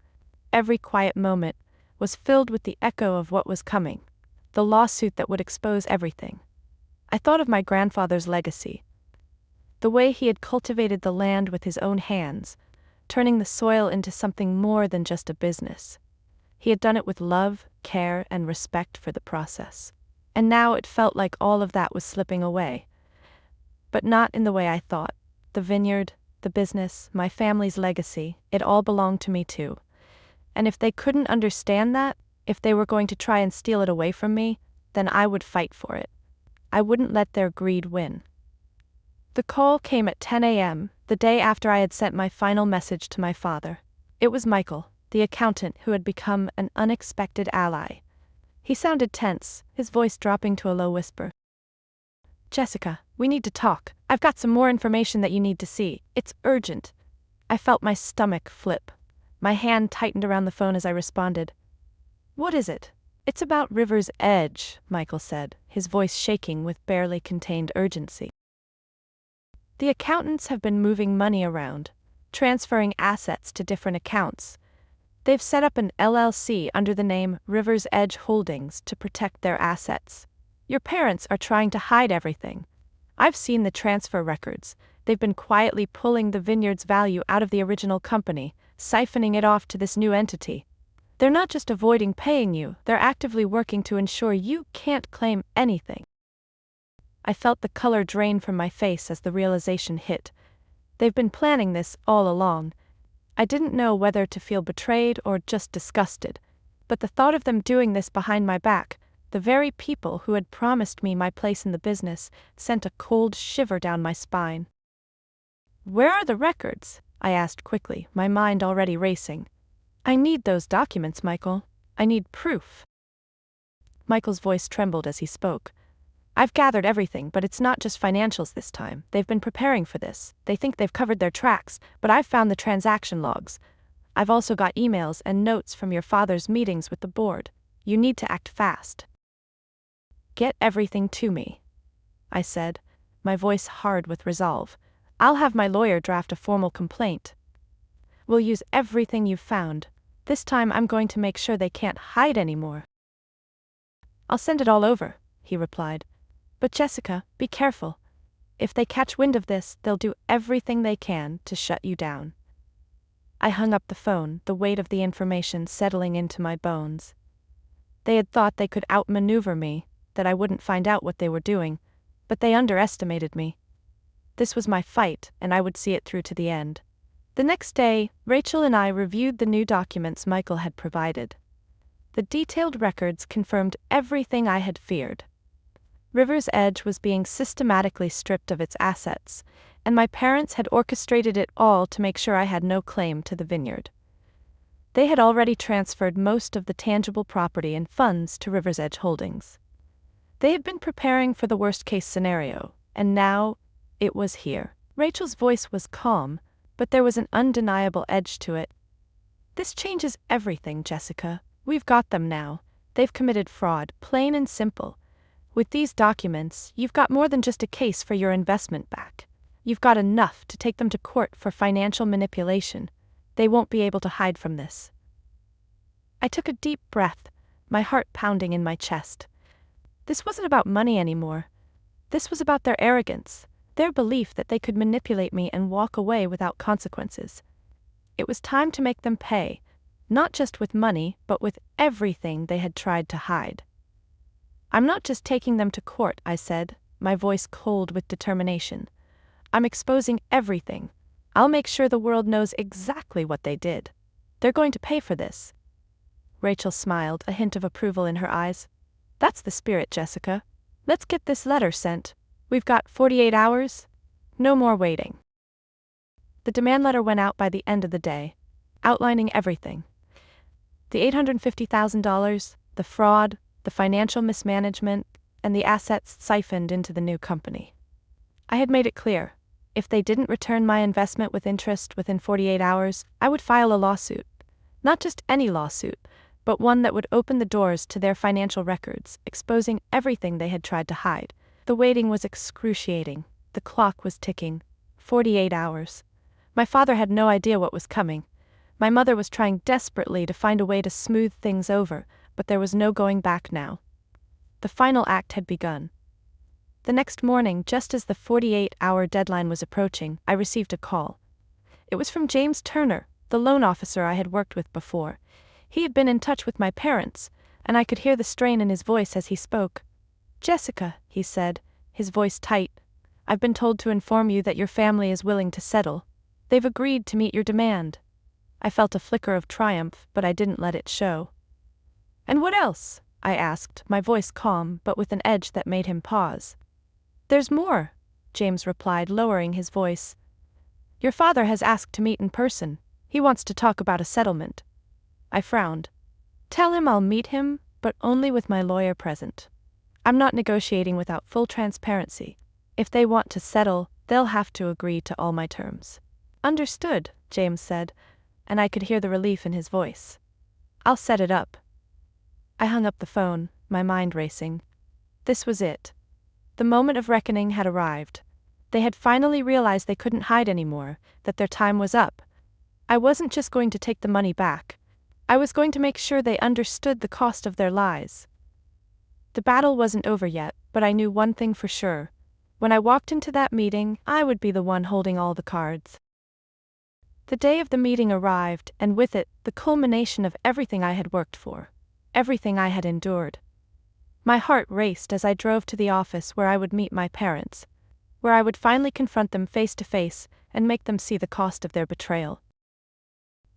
every quiet moment, was filled with the echo of what was coming, the lawsuit that would expose everything. I thought of my grandfather's legacy, the way he had cultivated the land with his own hands, turning the soil into something more than just a business. He had done it with love, care, and respect for the process. And now it felt like all of that was slipping away. But not in the way I thought. The vineyard, the business, my family's legacy, it all belonged to me too. And if they couldn't understand that, if they were going to try and steal it away from me, then I would fight for it. I wouldn't let their greed win. The call came at 10 a.m., the day after I had sent my final message to my father. It was Michael, the accountant who had become an unexpected ally. He sounded tense, his voice dropping to a low whisper. "Jessica, we need to talk. I've got some more information that you need to see. It's urgent." I felt my stomach flip. My hand tightened around the phone as I responded. "What is it?" "It's about River's Edge," Michael said, his voice shaking with barely contained urgency. "The accountants have been moving money around. transferring assets to different accounts. They've set up an LLC under the name River's Edge Holdings to protect their assets. Your parents are trying to hide everything. I've seen the transfer records. They've been quietly pulling the Vineyard's value out of the original company, siphoning it off to this new entity. They're not just avoiding paying you, they're actively working to ensure you can't claim anything. I felt the color drain from my face as the realization hit. They've been planning this all along. I didn't know whether to feel betrayed or just disgusted, but the thought of them doing this behind my back, the very people who had promised me my place in the business, sent a cold shiver down my spine. "Where are the records?" I asked quickly, my mind already racing. "I need those documents, Michael. I need proof." Michael's voice trembled as he spoke. "I've gathered everything, but it's not just financials this time. They've been preparing for this. They think they've covered their tracks, but I've found the transaction logs. I've also got emails and notes from your father's meetings with the board. You need to act fast." "Get everything to me," I said, my voice hard with resolve. "I'll have my lawyer draft a formal complaint. We'll use everything you've found. This time I'm going to make sure they can't hide anymore." "I'll send it all over," he replied. "But Jessica, be careful. If they catch wind of this, they'll do everything they can to shut you down." I hung up the phone, the weight of the information settling into my bones. They had thought they could outmaneuver me, that I wouldn't find out what they were doing, but they underestimated me. This was my fight, and I would see it through to the end. The next day, Rachel and I reviewed the new documents Michael had provided. The detailed records confirmed everything I had feared. River's Edge was being systematically stripped of its assets, and my parents had orchestrated it all to make sure I had no claim to the vineyard. They had already transferred most of the tangible property and funds to River's Edge Holdings. They had been preparing for the worst-case scenario, and now it was here. Rachel's voice was calm, but there was an undeniable edge to it. "This changes everything, Jessica. We've got them now. They've committed fraud, plain and simple. With these documents, you've got more than just a case for your investment back. You've got enough to take them to court for financial manipulation. They won't be able to hide from this." I took a deep breath, my heart pounding in my chest. This wasn't about money anymore. This was about their arrogance, their belief that they could manipulate me and walk away without consequences. It was time to make them pay, not just with money, but with everything they had tried to hide. "I'm not just taking them to court," I said, my voice cold with determination. "I'm exposing everything. I'll make sure the world knows exactly what they did. They're going to pay for this." Rachel smiled, a hint of approval in her eyes. "That's the spirit, Jessica. Let's get this letter sent. We've got 48 hours. No more waiting." The demand letter went out by the end of the day, outlining everything. The $850,000, the fraud, the financial mismanagement, and the assets siphoned into the new company. I had made it clear, if they didn't return my investment with interest within 48 hours, I would file a lawsuit. Not just any lawsuit, but one that would open the doors to their financial records, exposing everything they had tried to hide. The waiting was excruciating. The clock was ticking. 48 hours. My father had no idea what was coming. My mother was trying desperately to find a way to smooth things over, but there was no going back now. The final act had begun. The next morning, just as the 48-hour deadline was approaching, I received a call. It was from James Turner, the loan officer I had worked with before. He had been in touch with my parents, and I could hear the strain in his voice as he spoke. "Jessica," he said, his voice tight, "I've been told to inform you that your family is willing to settle. They've agreed to meet your demand." I felt a flicker of triumph, but I didn't let it show. "And what else?" I asked, my voice calm but with an edge that made him pause. "There's more," James replied, lowering his voice. "Your father has asked to meet in person. He wants to talk about a settlement." I frowned. "Tell him I'll meet him, but only with my lawyer present. I'm not negotiating without full transparency. If they want to settle, they'll have to agree to all my terms." "Understood," James said, and I could hear the relief in his voice. "I'll set it up." I hung up the phone, my mind racing. This was it. The moment of reckoning had arrived. They had finally realized they couldn't hide anymore, that their time was up. I wasn't just going to take the money back. I was going to make sure they understood the cost of their lies. The battle wasn't over yet, but I knew one thing for sure. When I walked into that meeting, I would be the one holding all the cards. The day of the meeting arrived, and with it, the culmination of everything I had worked for, everything I had endured. My heart raced as I drove to the office where I would meet my parents, where I would finally confront them face to face and make them see the cost of their betrayal.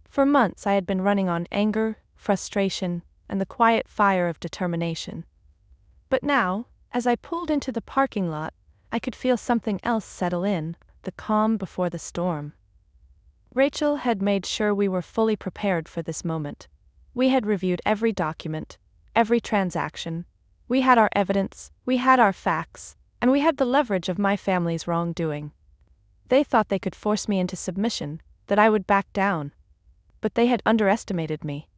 For months I had been running on anger, frustration, and the quiet fire of determination. But now, as I pulled into the parking lot, I could feel something else settle in, the calm before the storm. Rachel had made sure we were fully prepared for this moment. We had reviewed every document, every transaction. We had our evidence, we had our facts, and we had the leverage of my family's wrongdoing. They thought they could force me into submission, that I would back down. But they had underestimated me.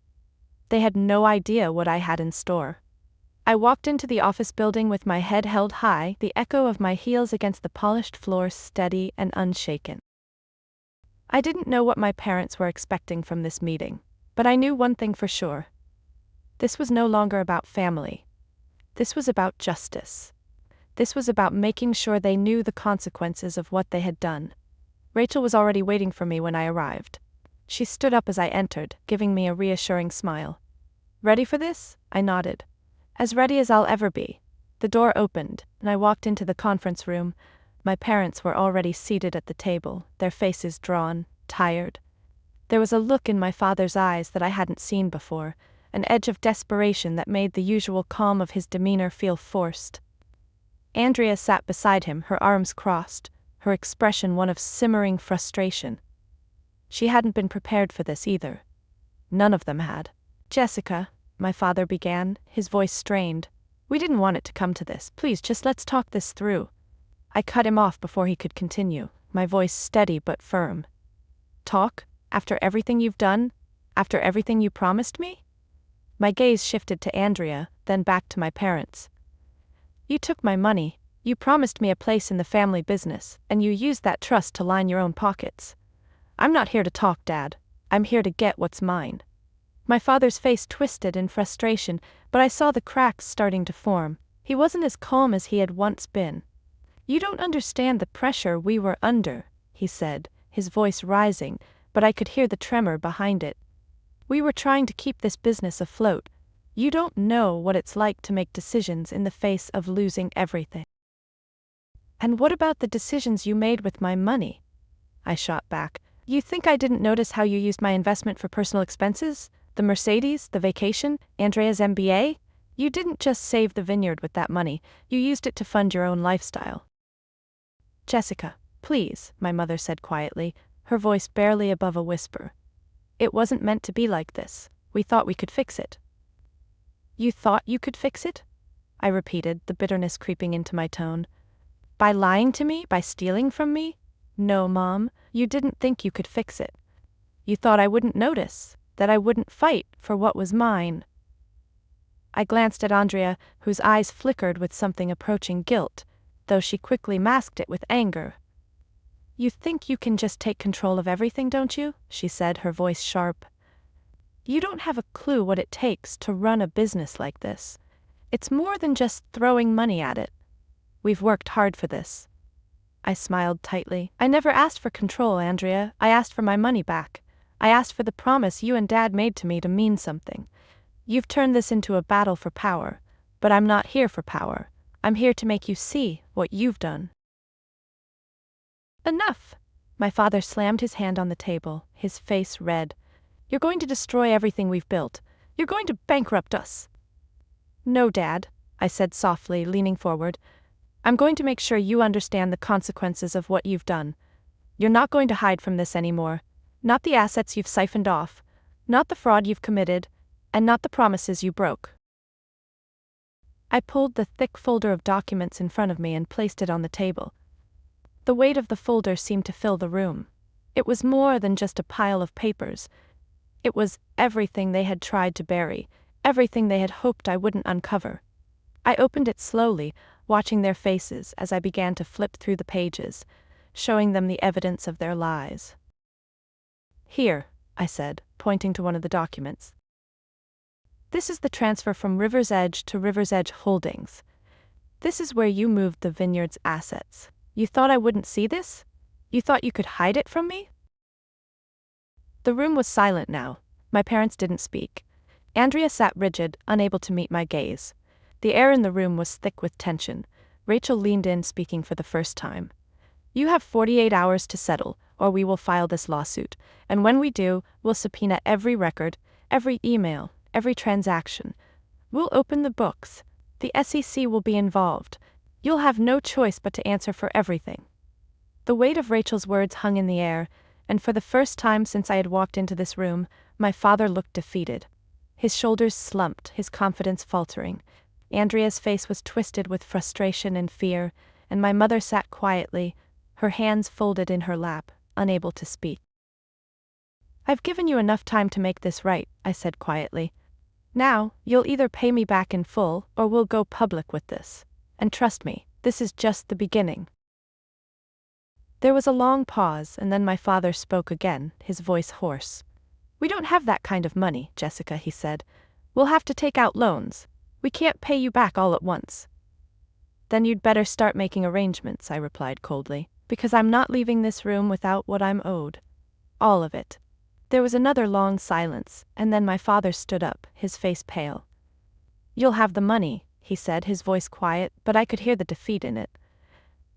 They had no idea what I had in store. I walked into the office building with my head held high, the echo of my heels against the polished floor steady and unshaken. I didn't know what my parents were expecting from this meeting, but I knew one thing for sure. This was no longer about family. This was about justice. This was about making sure they knew the consequences of what they had done. Rachel was already waiting for me when I arrived. She stood up as I entered, giving me a reassuring smile. "Ready for this?" I nodded. "As ready as I'll ever be." The door opened, and I walked into the conference room. My parents were already seated at the table, their faces drawn, tired. There was a look in my father's eyes that I hadn't seen before, an edge of desperation that made the usual calm of his demeanor feel forced. Andrea sat beside him, her arms crossed, her expression one of simmering frustration. She hadn't been prepared for this either. None of them had. "Jessica," my father began, his voice strained. "We didn't want it to come to this. Please, just let's talk this through." I cut him off before he could continue, my voice steady but firm. "Talk? After everything you've done? After everything you promised me?" My gaze shifted to Andrea, then back to my parents. "You took my money, you promised me a place in the family business, and you used that trust to line your own pockets. I'm not here to talk, Dad. I'm here to get what's mine." My father's face twisted in frustration, but I saw the cracks starting to form. He wasn't as calm as he had once been. "You don't understand the pressure we were under," he said, his voice rising, but I could hear the tremor behind it. "We were trying to keep this business afloat. You don't know what it's like to make decisions in the face of losing everything." "And what about the decisions you made with my money?" I shot back. "You think I didn't notice how you used my investment for personal expenses? The Mercedes, the vacation, Andrea's MBA? You didn't just save the Vineyard with that money, you used it to fund your own lifestyle." "Jessica, please," my mother said quietly, her voice barely above a whisper. "It wasn't meant to be like this. We thought we could fix it." "You thought you could fix it?" I repeated, the bitterness creeping into my tone. "By lying to me? By stealing from me? No, Mom, you didn't think you could fix it. You thought I wouldn't notice, that I wouldn't fight for what was mine." I glanced at Andrea, whose eyes flickered with something approaching guilt, though she quickly masked it with anger. "You think you can just take control of everything, don't you?" she said, her voice sharp. "You don't have a clue what it takes to run a business like this. It's more than just throwing money at it. We've worked hard for this." I smiled tightly. "I never asked for control, Andrea. I asked for my money back. I asked for the promise you and Dad made to me to mean something. You've turned this into a battle for power, but I'm not here for power. I'm here to make you see what you've done." "Enough!" My father slammed his hand on the table, his face red. "You're going to destroy everything we've built. You're going to bankrupt us." "No, Dad," I said softly, leaning forward. "I'm going to make sure you understand the consequences of what you've done. You're not going to hide from this anymore. Not the assets you've siphoned off, not the fraud you've committed, and not the promises you broke." I pulled the thick folder of documents in front of me and placed it on the table. The weight of the folder seemed to fill the room. It was more than just a pile of papers. It was everything they had tried to bury, everything they had hoped I wouldn't uncover. I opened it slowly, watching their faces as I began to flip through the pages, showing them the evidence of their lies. "Here," I said, pointing to one of the documents. "This is the transfer from River's Edge to River's Edge Holdings. This is where you moved the Vineyard's assets. You thought I wouldn't see this? You thought you could hide it from me?" The room was silent now. My parents didn't speak. Andrea sat rigid, unable to meet my gaze. The air in the room was thick with tension. Rachel leaned in, speaking for the first time. "You have 48 hours to settle, or we will file this lawsuit, and when we do, we'll subpoena every record, every email, every transaction. We'll open the books. The SEC will be involved. You'll have no choice but to answer for everything." The weight of Rachel's words hung in the air, and for the first time since I had walked into this room, my father looked defeated. His shoulders slumped, his confidence faltering. Andrea's face was twisted with frustration and fear, and my mother sat quietly, her hands folded in her lap, unable to speak. "I've given you enough time to make this right," I said quietly. "Now, you'll either pay me back in full, or we'll go public with this. And trust me, this is just the beginning." There was a long pause, and then my father spoke again, his voice hoarse. "We don't have that kind of money, Jessica," he said. "We'll have to take out loans. We can't pay you back all at once." "Then you'd better start making arrangements," I replied coldly, "because I'm not leaving this room without what I'm owed. All of it." There was another long silence, and then my father stood up, his face pale. "You'll have the money," he said, his voice quiet, but I could hear the defeat in it.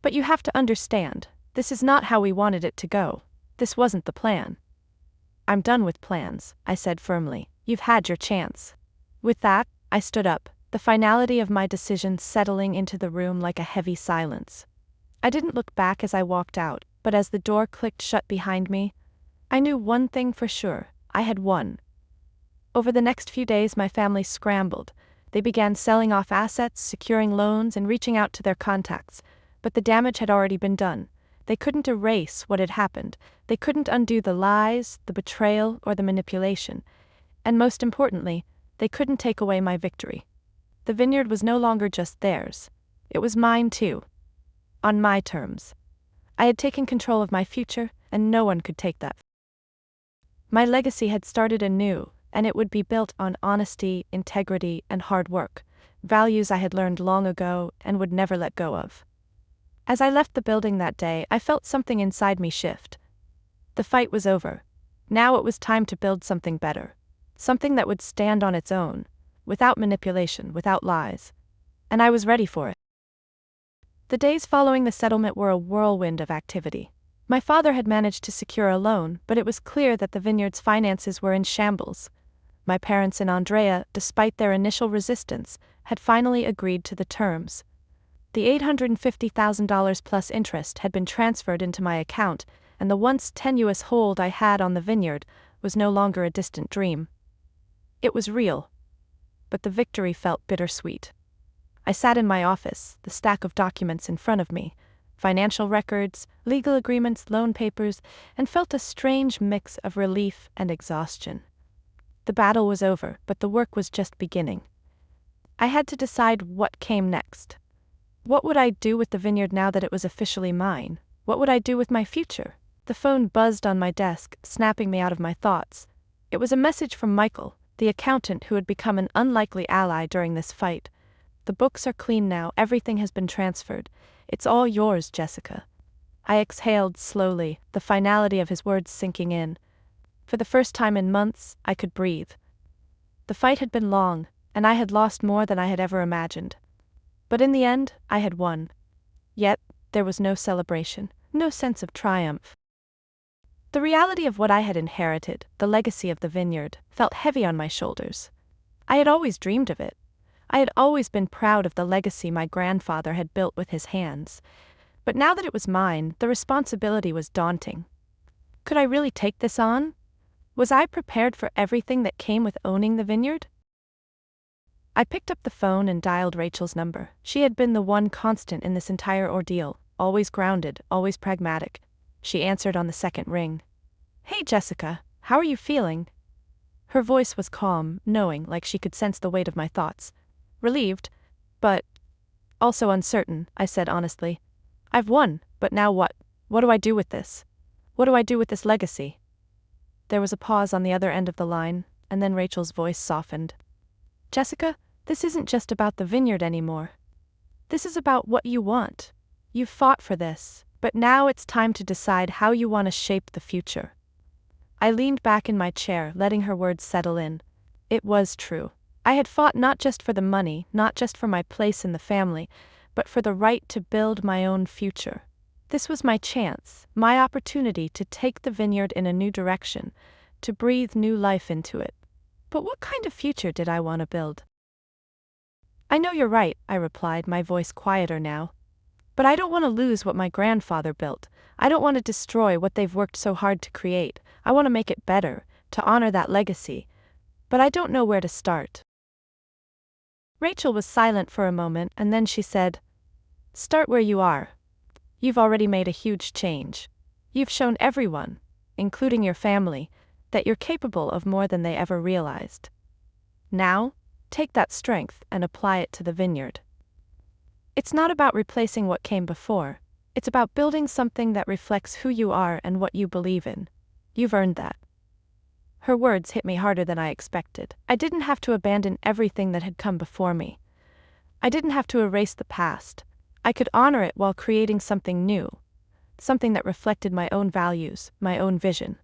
"But you have to understand, this is not how we wanted it to go. This wasn't the plan." "I'm done with plans," I said firmly. "You've had your chance." With that, I stood up, the finality of my decision settling into the room like a heavy silence. I didn't look back as I walked out, but as the door clicked shut behind me, I knew one thing for sure: I had won. Over the next few days, my family scrambled. They began selling off assets, securing loans, and reaching out to their contacts, but the damage had already been done. They couldn't erase what had happened. They couldn't undo the lies, the betrayal, or the manipulation. And most importantly, they couldn't take away my victory. The vineyard was no longer just theirs. It was mine too. On my terms. I had taken control of my future, and no one could take that. My legacy had started anew, and it would be built on honesty, integrity, and hard work, values I had learned long ago and would never let go of. As I left the building that day, I felt something inside me shift. The fight was over. Now it was time to build something better. Something that would stand on its own, without manipulation, without lies. And I was ready for it. The days following the settlement were a whirlwind of activity. My father had managed to secure a loan, but it was clear that the vineyard's finances were in shambles. My parents and Andrea, despite their initial resistance, had finally agreed to the terms. The $850,000 plus interest had been transferred into my account, and the once tenuous hold I had on the vineyard was no longer a distant dream. It was real. But the victory felt bittersweet. I sat in my office, the stack of documents in front of me, financial records, legal agreements, loan papers, and felt a strange mix of relief and exhaustion. The battle was over, but the work was just beginning. I had to decide what came next. What would I do with the vineyard now that it was officially mine? What would I do with my future? The phone buzzed on my desk, snapping me out of my thoughts. It was a message from Michael, the accountant who had become an unlikely ally during this fight. "The books are clean now, everything has been transferred. It's all yours, Jessica." I exhaled slowly, the finality of his words sinking in. For the first time in months, I could breathe. The fight had been long, and I had lost more than I had ever imagined. But in the end, I had won. Yet, there was no celebration, no sense of triumph. The reality of what I had inherited, the legacy of the vineyard, felt heavy on my shoulders. I had always dreamed of it. I had always been proud of the legacy my grandfather had built with his hands. But now that it was mine, the responsibility was daunting. Could I really take this on? Was I prepared for everything that came with owning the vineyard? I picked up the phone and dialed Rachel's number. She had been the one constant in this entire ordeal, always grounded, always pragmatic. She answered on the second ring. "Hey Jessica, how are you feeling?" Her voice was calm, knowing, like she could sense the weight of my thoughts. Relieved, but Also uncertain, I said honestly. I've won, but now what? What do I do with this? What do I do with this legacy? There was a pause on the other end of the line, and then Rachel's voice softened. Jessica, this isn't just about the vineyard anymore. This is about what you want. You've fought for this, but now it's time to decide how you want to shape the future. I leaned back in my chair, letting her words settle in. It was true. I had fought not just for the money, not just for my place in the family, but for the right to build my own future. This was my chance, my opportunity to take the vineyard in a new direction, to breathe new life into it. But what kind of future did I want to build? I know you're right, I replied, my voice quieter now. But I don't want to lose what my grandfather built. I don't want to destroy what they've worked so hard to create. I want to make it better, to honor that legacy. But I don't know where to start. Rachel was silent for a moment, and then she said, Start where you are. You've already made a huge change. You've shown everyone, including your family, that you're capable of more than they ever realized. Now, take that strength and apply it to the vineyard. It's not about replacing what came before. It's about building something that reflects who you are and what you believe in. You've earned that. Her words hit me harder than I expected. I didn't have to abandon everything that had come before me. I didn't have to erase the past. I could honor it while creating something new, something that reflected my own values, my own vision.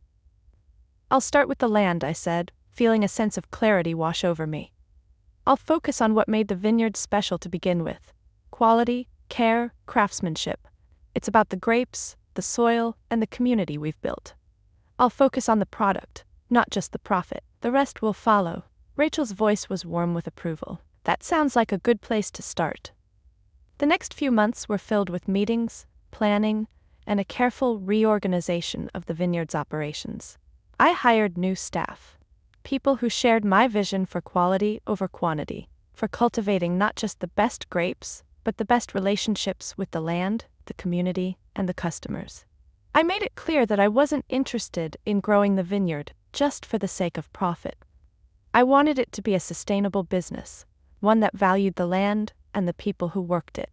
I'll start with the land, I said, feeling a sense of clarity wash over me. I'll focus on what made the vineyard special to begin with. Quality, care, craftsmanship. It's about the grapes, the soil, and the community we've built. I'll focus on the product, not just the profit. The rest will follow. Rachel's voice was warm with approval. That sounds like a good place to start. The next few months were filled with meetings, planning, and a careful reorganization of the vineyard's operations. I hired new staff, people who shared my vision for quality over quantity, for cultivating not just the best grapes, but the best relationships with the land, the community, and the customers. I made it clear that I wasn't interested in growing the vineyard just for the sake of profit. I wanted it to be a sustainable business, one that valued the land and the people who worked it.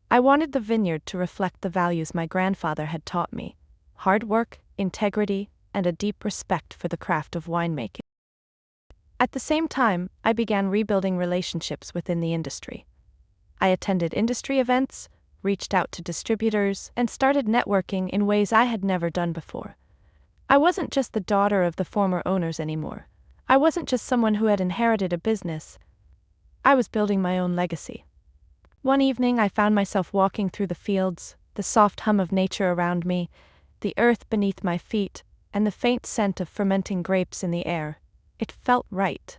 I wanted the vineyard to reflect the values my grandfather had taught me: hard work, integrity, and a deep respect for the craft of winemaking. At the same time, I began rebuilding relationships within the industry. I attended industry events, reached out to distributors, and started networking in ways I had never done before. I wasn't just the daughter of the former owners anymore. I wasn't just someone who had inherited a business. I was building my own legacy. One evening I found myself walking through the fields, the soft hum of nature around me, the earth beneath my feet, and the faint scent of fermenting grapes in the air. It felt right.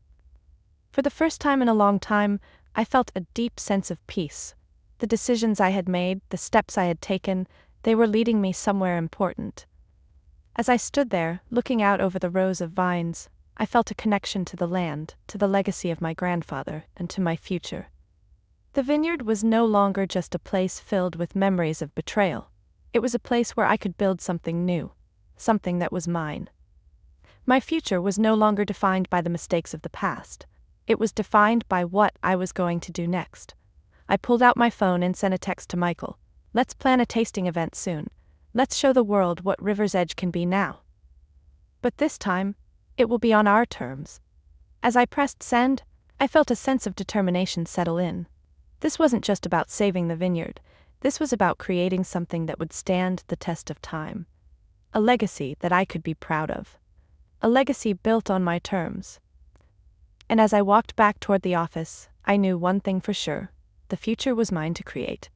For the first time in a long time, I felt a deep sense of peace. The decisions I had made, the steps I had taken, they were leading me somewhere important. As I stood there, looking out over the rows of vines, I felt a connection to the land, to the legacy of my grandfather, and to my future. The vineyard was no longer just a place filled with memories of betrayal. It was a place where I could build something new, something that was mine. My future was no longer defined by the mistakes of the past. It was defined by what I was going to do next. I pulled out my phone and sent a text to Michael. Let's plan a tasting event soon. Let's show the world what River's Edge can be now. But this time, it will be on our terms. As I pressed send, I felt a sense of determination settle in. This wasn't just about saving the vineyard. This was about creating something that would stand the test of time. A legacy that I could be proud of. A legacy built on my terms. And as I walked back toward the office, I knew one thing for sure: the future was mine to create.